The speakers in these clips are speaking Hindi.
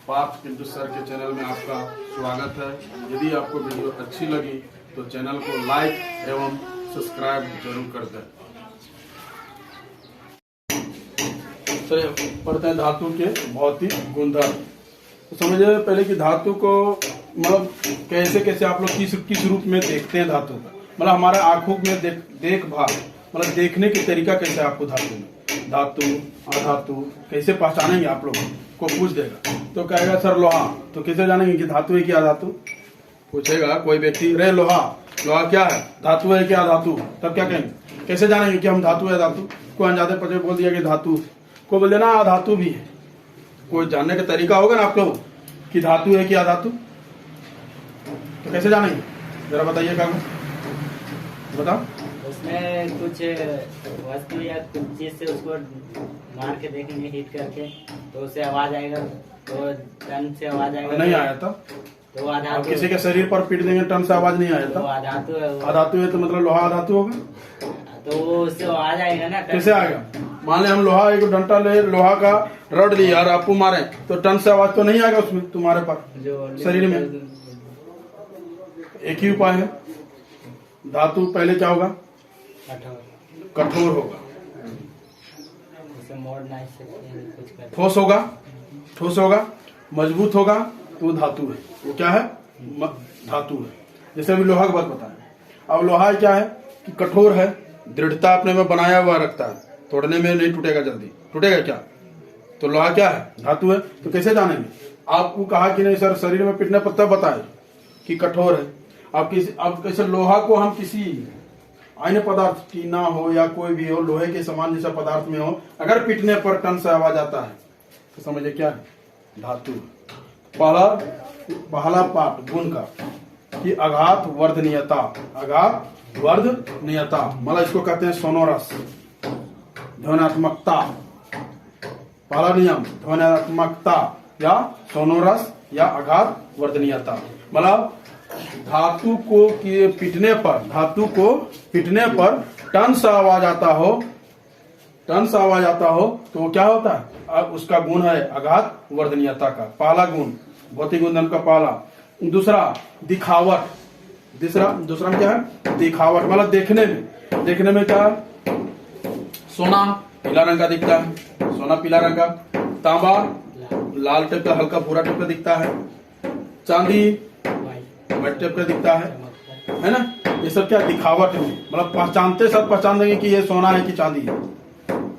पार्थ पिंटू सर के चैनल में आपका स्वागत है। यदि आपको वीडियो अच्छी लगी तो चैनल को लाइक एवं सब्सक्राइब जरूर कर दें। चलिए पढ़ते हैं धातु के भौतिक गुणधर्म। तो समझिए पहले कि धातु को मतलब कैसे कैसे आप लोग किस रूप में देखते हैं धातु का, मतलब हमारे आंखों में देखभाल मतलब देखने की तरीका कैसे आपको धातु में धातु अधातु कैसे पहचानेंगे आप लोग को पूछ देगा तो कहेगा सर लोहा, तो कैसे जानेंगे कि धातु है कि अधातु। पूछेगा कोई व्यक्ति रे लोहा क्या है, धातु है क्या अधातु, तब क्या कहेंगे कैसे जानेंगे कि हम धातु है धातु। कोई अनजाने पचे बोल दिया कि धातु, को बोल देना अधातु भी है। कोई जानने का तरीका होगा ना आप लोग कि धातु है कि अधातु, तो कैसे जानेंगे जरा बताइए कागज बताओ। उसमें कुछ वस्तु या कुछ चीज से उसको मार के देखेंगे हिट करके तो उससे आवाज आएगा, तो टन से आवाज आएगा। नहीं आया तो अधातु। किसी के शरीर पर पीट देंगे टन से आवाज नहीं आया तो अधातु है। अधातु है तो मतलब लोहा अधातु होगा, तो वो उससे आवाज आएगा ना। कैसे आएगा। मान ले हम लोहा एक डंटा ले, लोहा का रड लिया और आपको मारे तो टन से आवाज तो नहीं आएगा उसमें तुम्हारे पास जो शरीर में। एक ही उपाय है, धातु पहले क्या होगा कठोर होगा, ठोस होगा मजबूत होगा तो वो धातु है। वो क्या है धातु है। जैसे अभी लोहा की बात बताया। अब लोहा क्या है कि कठोर है, दृढ़ता अपने में बनाया हुआ रखता है, तोड़ने में नहीं टूटेगा जल्दी। टूटेगा क्या, तो लोहा क्या है धातु है। तो कैसे जानेंगे, आपको कहा कि नहीं सर शरीर में पिटने पर तब बताए कि कठोर है। अब कैसे लोहा को हम किसी अन्य पदार्थ की ना हो या कोई भी हो लोहे के समान जैसा पदार्थ में हो, अगर पिटने पर टन से आवाज आता है तो समझिए क्या है धातु। पहला पाठ गुण का कि आघात वर्धनीयता, आघात वर्धनीयता मतलब इसको कहते हैं सोनोरस, ध्वन्यात्मकता। पहला नियम ध्वन्यात्मकता या सोनोरस या आघात वर्धनीयता मतलब धातु को पिटने पर टन सा आवाज आता हो, तो वो क्या होता है, अब उसका गुण है आघात वर्धनीयता का। पहला गुण भौतिक गुणधर्म का पहला। दूसरा दिखावट, दूसरा क्या है दिखावट मतलब देखने में क्या, सोना पीला रंग का दिखता है, सोना पीला रंग का, तांबा लाल टाइप का हल्का भूरा टाइप का दिखता है, चांदी व्हाइट टाइप का दिखता है ना। ये सब क्या दिखावट है, मतलब सब पहचान देंगे कि ये सोना है कि चांदी है,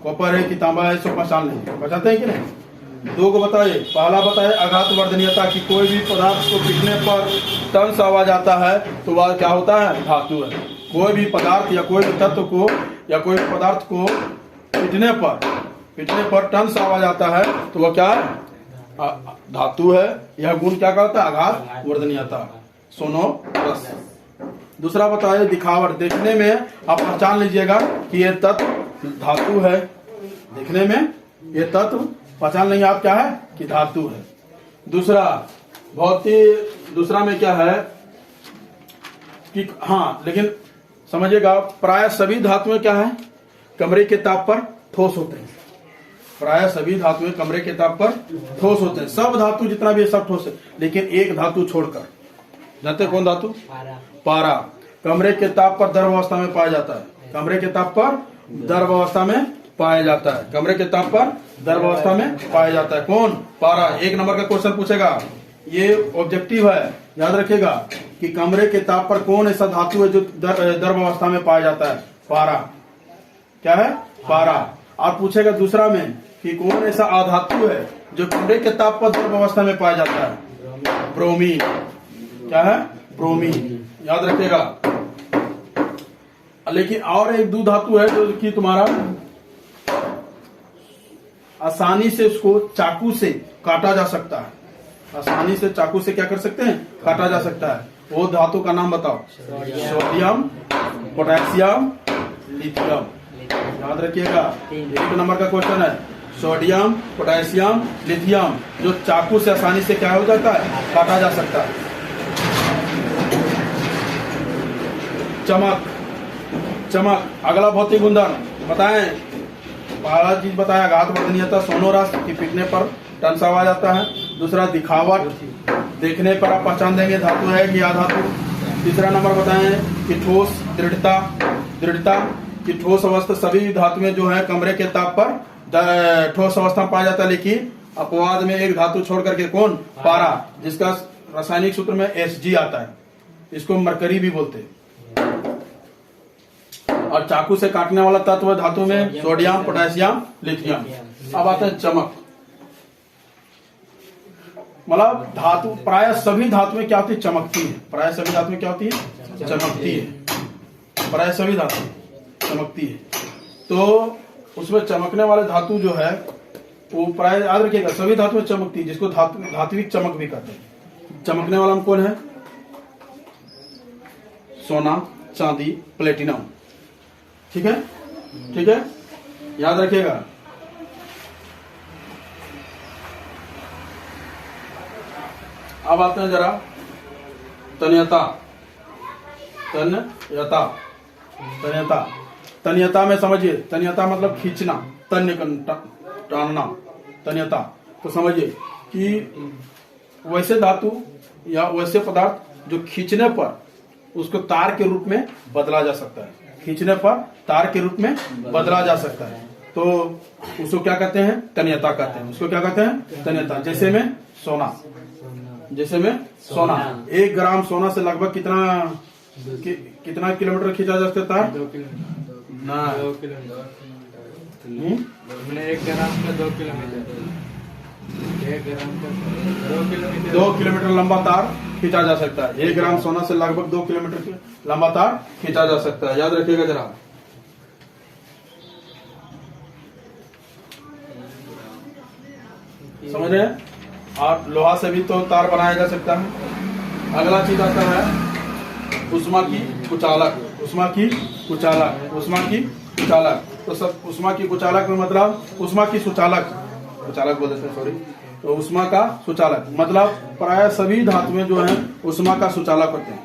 कॉपर है कि तांबा है, सब पहचान लेंगे। पहचानते हैं कि नहीं। दो को बताइए, पहला बताए आघात वर्धनीयता की कोई भी पदार्थ को पिटने पर टन से आवाज आता है तो वह क्या होता है धातु है। कोई भी पदार्थ या कोई भी तत्व को या कोई पदार्थ को पिटने पर टन से आवाज आता है तो वह क्या है धातु है। यह गुण क्या करता है आघात वर्धनीयता सोनोरस। दूसरा बताइए दिखावट, देखने में आप पहचान लीजिएगा कि यह तत्व धातु है, देखने में यह तत्व पहचान लेंगे आप क्या है कि धातु है। दूसरा में क्या है कि हाँ लेकिन समझिएगा प्राय सभी धातुएं क्या है कमरे के ताप पर ठोस होते हैं। प्राय सभी धातुएं कमरे के ताप पर ठोस होते हैं। सब धातु जितना भी है सब ठोस है, लेकिन एक धातु छोड़कर, जानते कौन धातु, पारा कमरे के ताप पर द्रव अवस्था में पाया जाता है। कमरे के ताप पर द्रव अवस्था में पाया जाता है, कमरे के ताप पर द्रव अवस्था में पाया जाता है। कौन, पारा। एक नंबर का क्वेश्चन पूछेगा, ये ऑब्जेक्टिव है, याद रखिएगा कि कमरे के ताप पर कौन ऐसा धातु है जो द्रव अवस्था में पाया जाता है, पारा। क्या है, पारा। आप पूछेगा दूसरा में कि कौन ऐसा अधातु है जो कमरे के ताप पर द्रव अवस्था में पाया जाता है, ब्रोमीन। क्या है, ब्रोमीन, याद रखिएगा। लेकिन और एक दो धातु है जो कि तुम्हारा आसानी से उसको चाकू से काटा जा सकता है, आसानी से चाकू से क्या कर सकते हैं, काटा जा सकता है। वो धातु का नाम बताओ, सोडियम, पोटेशियम, लिथियम। याद रखिएगा, एक नंबर का क्वेश्चन है, सोडियम, पोटेशियम, लिथियम, जो चाकू से आसानी से क्या हो जाता है, काटा जा सकता है। चमक, अगला भौतिक गुणधर्म बताएं। पहला चीज बताया आघात वर्धनीयता, सोनोरस की पिटने पर टन से आवाज आता है। दूसरा दिखावट, देखने पर आप पहचान देंगे धातु है कि अधातु। तीसरा नंबर बताएं कि ठोस, दृढ़ता, दृढ़ता की ठोस अवस्था, सभी धातुएं जो है कमरे के ताप पर ठोस अवस्था में पाया जाता है, लेकिन अपवाद में एक धातु छोड़ करके, कौन? पारा, जिसका रासायनिक सूत्र में Hg आता है, इसको मरकरी भी बोलते हैं। और चाकू से काटने वाला तत्व धातु में सोडियम, पोटेशियम, लिथियम। अब आता है चमक, मतलब धातु प्राय सभी धातुएं क्या होती है? चमकती है। प्राय सभी धातुएं क्या होती है? चमकती है। प्राय सभी धातु चमकती है। तो उसमें चमकने वाले धातु जो है वो प्राय याद रखिएगा, सभी धातुएं चमकती है, जिसको धात्विक चमक भी कहते हैं। चमकने वाला में कौन है? सोना, चांदी, प्लेटिनम। ठीक है, ठीक है, याद रखिएगा। अब आते हैं जरा तन्यता। तन्यता, तन्यता, तन्यता में समझिए, तन्यता मतलब खींचना, तन्य टानना, तन्यता। तो समझिए कि वैसे धातु या वैसे पदार्थ जो खींचने पर उसको तार के रूप में बदला जा सकता है, खींचने पर तार के रूप में बदला जा सकता है, तो उसको क्या कहते हैं? तन्यता कहते हैं। उसको क्या कहते हैं? तन्यता। जैसे में सोना, जैसे में सोना, 1 ग्राम सोना से लगभग कितना किलोमीटर खींचा जा सकता है? 2 किलोमीटर ना, 2 किलोमीटर। 1 ग्राम का 2 किलोमीटर, 1 ग्राम का 2 किलोमीटर, 2 किलोमीटर लंबा तार खींचा जा सकता है। 1 ग्राम सोना से लगभग 2 किलोमीटर लंबा तार खींचा जा सकता है, याद रखिएगा जरा। समझ रहे हैं? और लोहा से भी तो तार बनाया जा सकता है। अगला चीज आता है उष्मा की कुचालक, उष्मा की कुचालक, उष्मा की कुचालक। तो सब उष्मा की कुचालक में मतलब उष्मा की सुचालक, कुचालक बोल देते हैं, सॉरी। तो उष्मा का सुचालक मतलब प्राय सभी धातुएं जो हैं उष्मा का सुचालक होते हैं।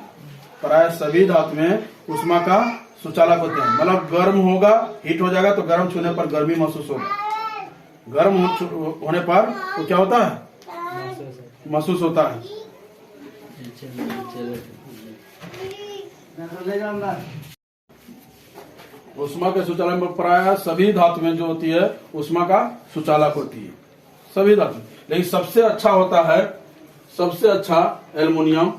प्राय सभी धातुएं उष्मा का सुचालक होते हैं, मतलब गर्म होगा, हीट हो जाएगा तो गर्म छूने पर गर्मी महसूस होगा। गर्म होने पर तो क्या होता है? महसूस होता है। उष्मा के सुचालक में प्राय सभी धातुएं जो होती है उष्मा का सुचालक होती है, सभी धातु। लेकिन सबसे अच्छा होता है, सबसे अच्छा एल्युमिनियम,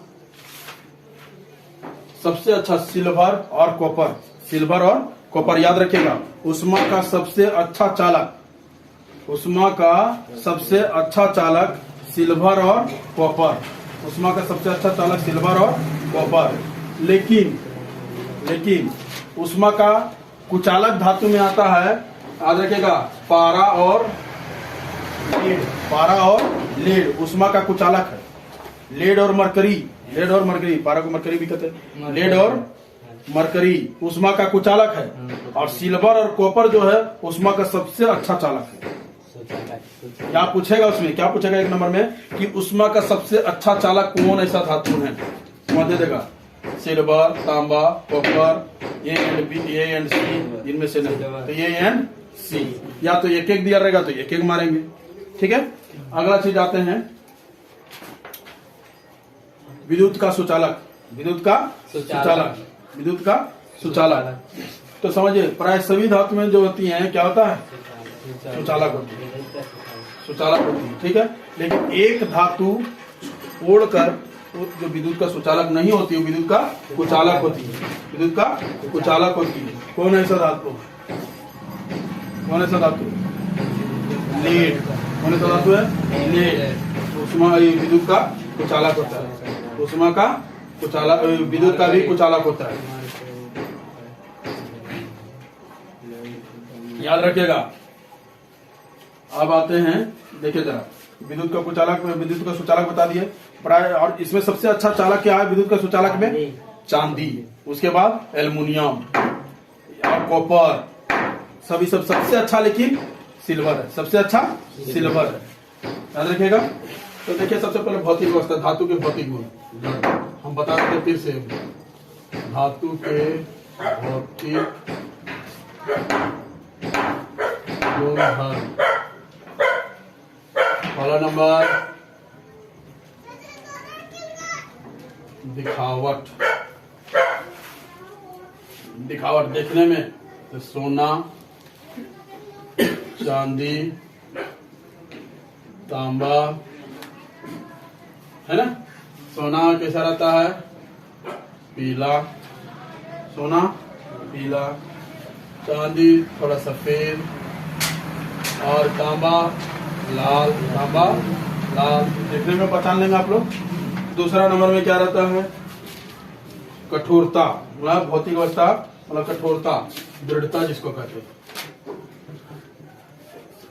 सबसे अच्छा सिल्वर और कॉपर। सिल्वर और कॉपर याद रखिएगा। उष्मा का सबसे अच्छा चालक, उष्मा का सबसे अच्छा चालक सिल्वर और कॉपर। उष्मा का सबसे अच्छा चालक सिल्वर और कॉपर। लेकिन उष्मा का कुचालक धातु में आता है, याद रखिएगा, पारा और लीड। पारा और लीड उष्मा का कुचालक है। लीड और मरकरी, लीड और मरकरी, पारा को मरकरी भी कहते हैं। लीड और मरकरी उष्मा का कुचालक है, और सिल्वर और कॉपर जो है उष्मा का सबसे अच्छा चालक है। क्या पूछेगा उसमें? क्या पूछेगा 1 नंबर में कि उष्मा का सबसे अच्छा चालक कौन ऐसा धातु है? समझ दे देगा। सिल्वर, तांबा, कॉपर, ए एंड सी, इनमें से नहीं तो ए एंड सी, या तो एक एक दिया रहेगा तो एक एक मारेंगे। ठीक है, अगला चीज आते हैं विद्युत का सुचालक। विद्युत का सुचालक, विद्युत का सुचालक। तो समझिए प्राय सभी धातुएं जो होती हैं क्या होता है? सुचालक होती है, सुचालक होती है। ठीक है, लेकिन एक धातु छोड़कर जो विद्युत का सुचालक नहीं होती है विद्युत का कुचालक होती है। विद्युत का कुचालक होती है। कौन है ऐसा धातु? कौन ऐसा धातु? लीड। कौन ऐसा धातु है? लीड। उष्मा विद्युत का कुचालक होता है। उष्मा का कुचालक, विद्युत का भी कुचालक होता है, याद रखिएगा। अब आते हैं, देखिए जरा, विद्युत का कुचालक, विद्युत का सुचालक बता दिए प्राय। और इसमें सबसे अच्छा चालक क्या है विद्युत का सुचालक में? चांदी। उसके बाद एल्युमिनियम और कॉपर, सभी सब सबसे अच्छा लेकिन सिल्वर है। सबसे अच्छा सिल्वर है, याद रखिएगा। तो देखिए सबसे पहले भौतिक अवस्था, धातु के भौतिक गुण हम बता देते फिर से। धातु के भौतिक गुण पहला नंबर दिखावट। दिखावट देखने में तो सोना, चांदी, तांबा, है ना। सोना कैसा रहता है? पीला, सोना पीला, चांदी थोड़ा सफेद, और तांबा लाल। तांबा लाल देखने में पहचान लेंगे आप लोग। दूसरा नंबर में क्या रहता है? कठोरता, मतलब भौतिक अवस्था, मतलब कठोरता, दृढ़ता जिसको कहते हैं।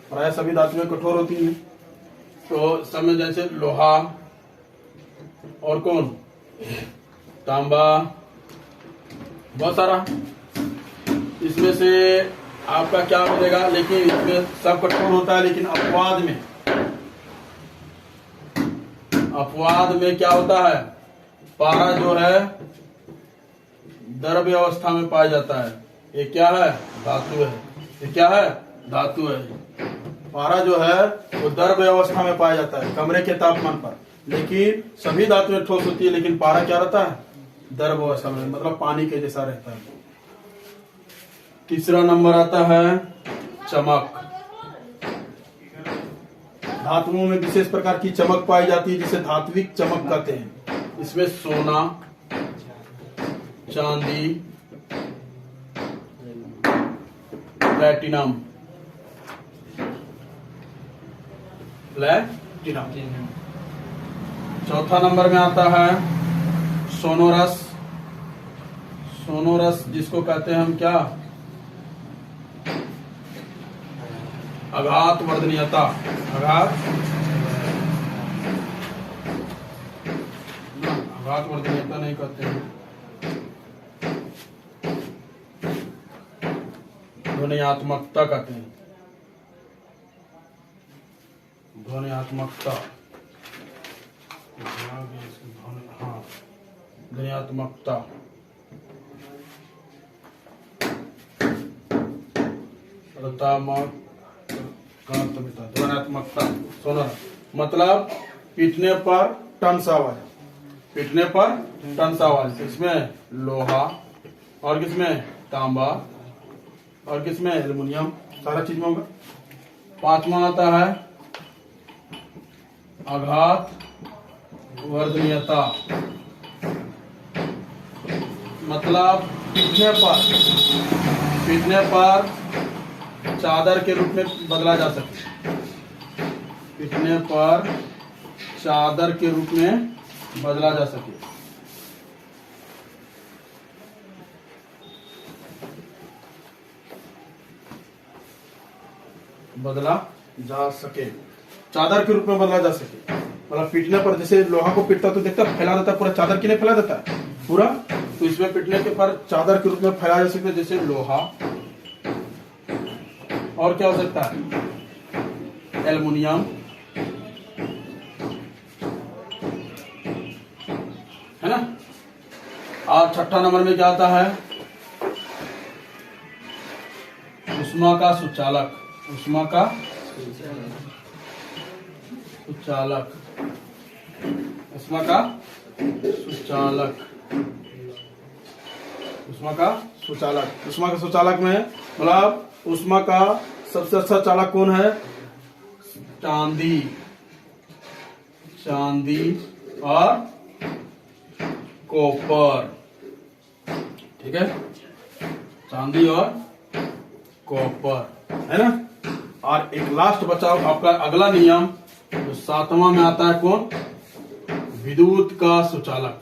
प्राय सभी धातुएं कठोर होती हैं। तो सब में जैसे लोहा और कौन, तांबा, बहुत सारा। इसमें से आपका क्या मिलेगा? लेकिन इसमें सब कठोर होता है, लेकिन अपवाद में क्या होता है? पारा जो है द्रव्य अवस्था में पाया जाता है। ये क्या है? धातु है। ये क्या है? धातु है। पारा जो है वो द्रव्य अवस्था में पाया जाता है कमरे के तापमान पर, लेकिन सभी धातुएं ठोस होती है, लेकिन पारा क्या रहता है? द्रव्य अवस्था में, मतलब पानी के जैसा रहता है। तीसरा नंबर आता है चमक। धातुओं में विशेष प्रकार की चमक पाई जाती है, जिसे धात्विक चमक कहते हैं। इसमें सोना, चांदी, प्लैटिनम, चौथा नंबर में आता है सोनोरस। सोनोरस जिसको कहते हैं हम क्या? आघात वर्धनीयता। आघात वर्धनीयता नहीं कहते हैं, ध्वन्यात्मकता कहते हैं। ध्वन्यात्मकता, हाँ, ध्वन्यात्मकता। ध्वन्यात्मकता सोना, मतलब पीटने पर टन सा आवाज। पीटने पर टन सा आवाज। इसमें लोहा, और किसमें? तांबा, और किसमें? एल्युमिनियम, सारा चीज में होगा। पांचवा आता है आघात वर्धनीयता, मतलब पीटने पर चादर के रूप में बदला जा सके। पीटने पर चादर के रूप में बदला जा सके। बदला जा सके, चादर के रूप में बदला जा सके। मतलब पीटने पर, जैसे लोहा को पीटता तो देखता फैला देता, पूरा चादर के लिए फैला देता है पूरा, तो इसमें पीटने के पर चादर के रूप में फैलाया जा सकता है, जैसे लोहा। और क्या हो सकता है? एल्युमिनियम, है ना। और छठा नंबर में क्या आता है? उष्मा का सुचालक। उष्मा का सुचालक, उष्मा का सुचालक, उष्मा का सुचालक। उष्मा का सुचालक में मतलब उष्मा का सबसे अच्छा चालक कौन है? चांदी, चांदी और कॉपर। ठीक है, चांदी और कॉपर, है ना। और एक लास्ट बचा आपका अगला नियम, जो सातवां में आता है, कौन? विद्युत का सुचालक।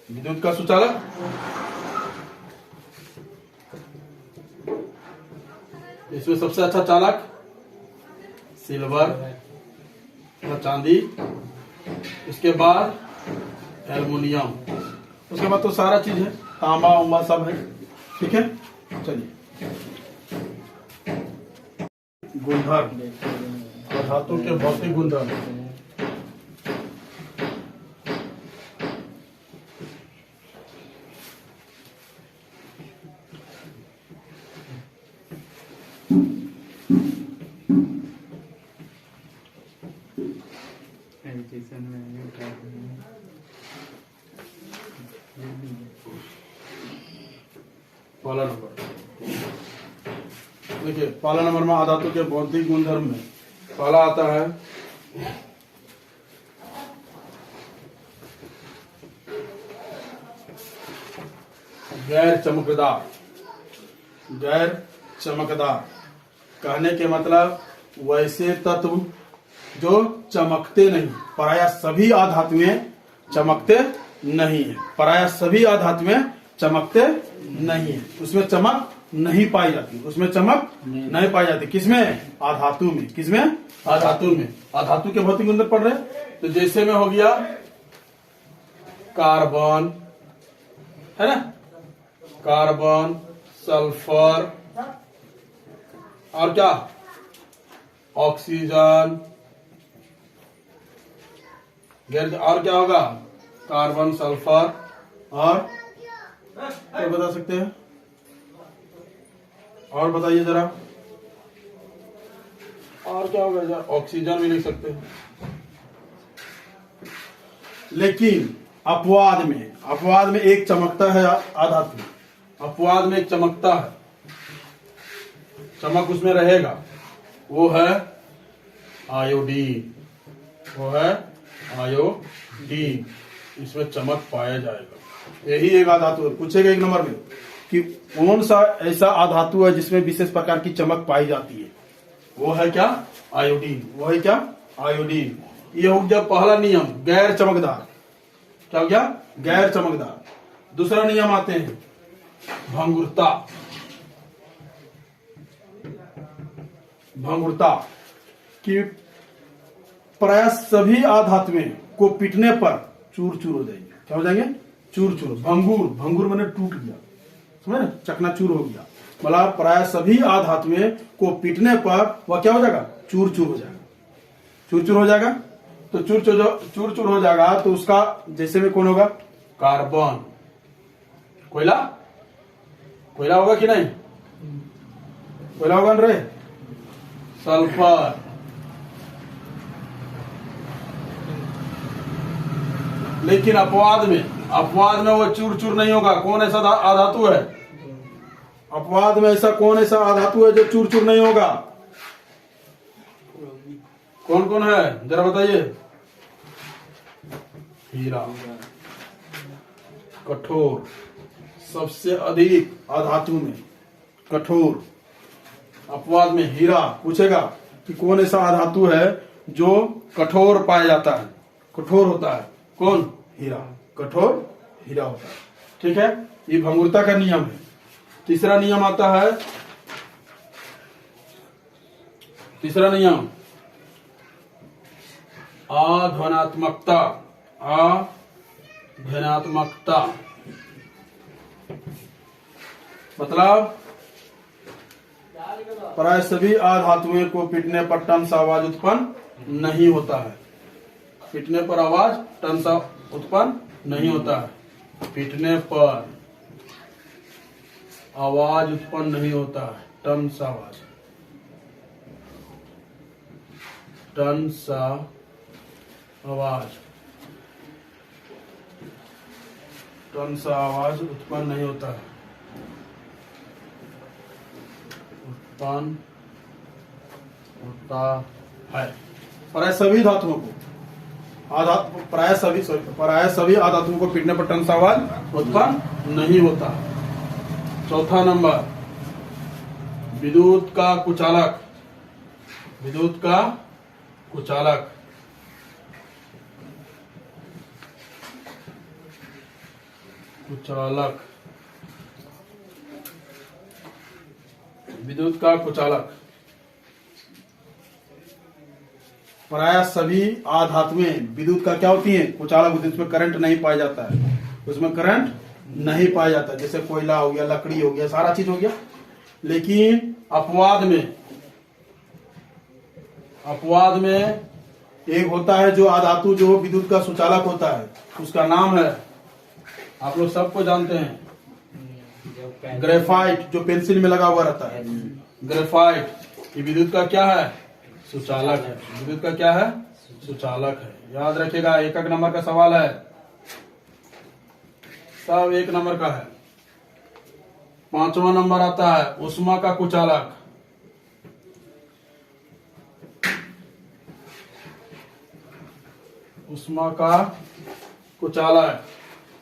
विद्युत का सुचालक, इसमें सबसे अच्छा चालक सिल्वर और चांदी, इसके बाद एल्युमिनियम, उसके बाद तो सारा चीज है, तांबा उम्बा सब है। ठीक है, चलिए। गुणधर्म, धातु के भौतिक गुणधर्म। पोजीशन में नहीं कर रहे हैं। पहला नंबर देखिए, पहला नंबर में आधातु के भौतिक गुणधर्म में पहला आता है गैर चमकदार। गैर चमकदार कहने के मतलब वैसे तत्व जो चमकते नहीं। प्रायः सभी आधातुएं चमकते नहीं है। प्रायः सभी आधातुएं चमकते नहीं है। उसमें चमक नहीं पाई जाती। उसमें चमक नहीं पाई जाती। किसमें? आधातु में। किसमें? आधातु में। आधातु के भौतिक गुणधर्म पढ़ रहे, तो जैसे में हो गया कार्बन, है ना, कार्बन, सल्फर, और क्या, ऑक्सीजन, और क्या होगा, कार्बन, सल्फर, और क्या बता सकते हैं? और बताइए जरा, और क्या होगा? जरा ऑक्सीजन भी लिख सकते हैं। लेकिन अपवाद में एक चमकता है आधातु। अपवाद में एक चमकता है, चमक उसमें रहेगा, वो है आयोडीन। वो है आयोडीन। इसमें चमक पाया जाएगा। यही एक आधातु है। पूछेगा एक नंबर में कि कौन सा ऐसा आधातु है जिसमें विशेष प्रकार की चमक पाई जाती है? वो है क्या? आयोडीन। वो है क्या? आयोडीन। ये हो गया पहला नियम, गैर चमकदार। क्या हो गया? गैर चमकदार। दूसरा नियम आते हैं भंगुरता। भंगुरता कि प्राय सभी आधातुएं को पीटने पर चूर चूर हो जाएंगे। क्या हो जाएंगे? चूर चूर। भंगुर मैंने टूट गया, समझे ना, चकनाचूर हो गया। मतलब प्राय सभी आधातुएं को पीटने पर वह क्या हो जाएगा? चूर चूर हो जाएगा। चूर चूर हो जाएगा। तो चूर चूर हो जाएगा तो उसका जैसे में कौन होगा? कार्बन। कोयला होगा कि नहीं? कोयला होगा न रे? सल्फर। लेकिन अपवाद में वो चूर चूर नहीं होगा। कौन ऐसा आधातु है? अपवाद में ऐसा कौन ऐसा आधातु है जो चूर चूर नहीं होगा? कौन कौन है जरा बताइए। हीरा। कठोर। सबसे अधिक आधातु में कठोर। अपवाद में हीरा। पूछेगा कि कौन ऐसा आधातु है जो कठोर पाया जाता है, कठोर होता है? कौन? हीरा। कठोर हीरा होता है। ठीक है, ये भंगुरता का नियम है। तीसरा नियम आता है, तीसरा नियम अध्वनात्मकता। अध्वनात्मकता मतलब प्राय सभी आधातुएं को पीटने पर टन सा आवाज उत्पन्न नहीं होता है। पीटने पर आवाज टन सा उत्पन्न नहीं होता है। पीटने पर आवाज उत्पन्न नहीं होता है। टन सा आवाज, टन सा आवाज, टन सा आवाज उत्पन्न नहीं होता है। उत्पन्न होता है प्राय सभी धातुओं को, प्राय सभी आधातुओं को पीटने पर टन सा आवाज उत्पन्न नहीं होता। चौथा नंबर विद्युत का कुचालक। विद्युत का कुचालक। कुचालक, विद्युत का कुचालक। प्राय सभी आधातुएं विद्युत का क्या होती है? कुचालक होती है। उसमें करंट नहीं पाया जाता है। उसमें करंट नहीं पाया जाता। जैसे कोयला हो गया, लकड़ी हो गया, सारा चीज हो गया। लेकिन अपवाद में एक होता है जो आधातु जो विद्युत का सुचालक होता है, उसका नाम है, आप लोग सबको जानते हैं, ग्रेफाइट, जो पेंसिल में लगा हुआ रहता है। ग्रेफाइट ये विद्युत का क्या है? सुचालक है। विद्युत का क्या है? सुचालक है। याद रखिएगा, एक नंबर का सवाल है, सब 1 नंबर का है। 5वां नंबर आता है उष्मा का कुचालक। उष्मा का कुचालक,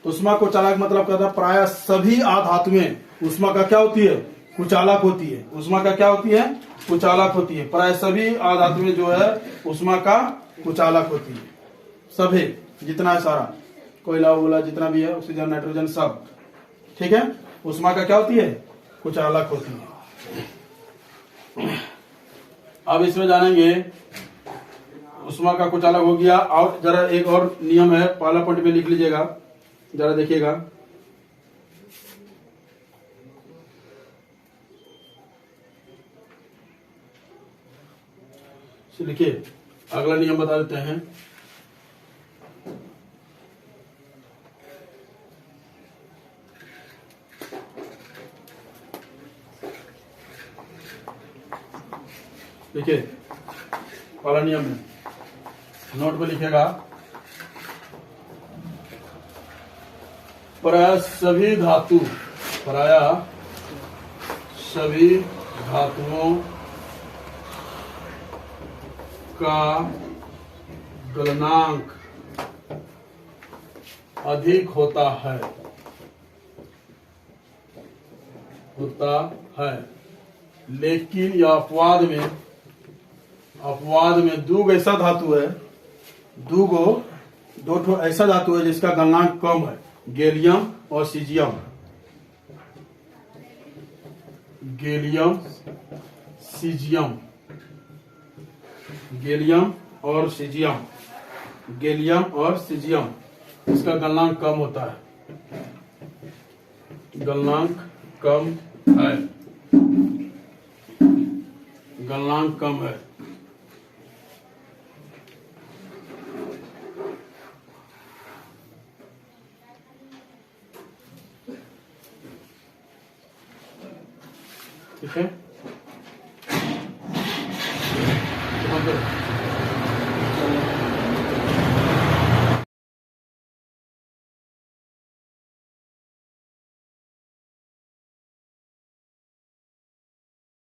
उष्मा कुचालक मतलब कहता है प्राय सभी आधातुएं उष्मा का क्या होती है, कुचालक होती है। उष्मा का क्या होती है, कुचालक होती है। प्राय सभी आधातुएं जो है उष्मा का कुचालक होती है। सभी, जितना है सारा, कोयला वोला जितना भी है, ऑक्सीजन नाइट्रोजन सब, ठीक है, उष्मा का क्या होती है, कुचालक होती है। अब इसमें जानेंगे, उष्मा का कुचालक हो गया। और जरा एक और नियम है, पहला पॉइंट में लिख लीजिएगा, जरा देखिएगा। लिखिए, अगला नियम बता देते हैं। देखिए, पहला नियम है, नोट पे लिखेगा, प्राय सभी धातु, प्राय सभी धातुओं का गलनांक अधिक होता है, लेकिन यह अपवाद में दूगो ऐसा धातु है, दो ठो ऐसा धातु है जिसका गलनांक कम है, गैलियम और सीजियम। गैलियम सीजियम, गैलियम और सीजियम, गैलियम और सीजियम, इसका गलनांक कम होता है, गलनांक कम है, गलनांक कम है। ठीक है,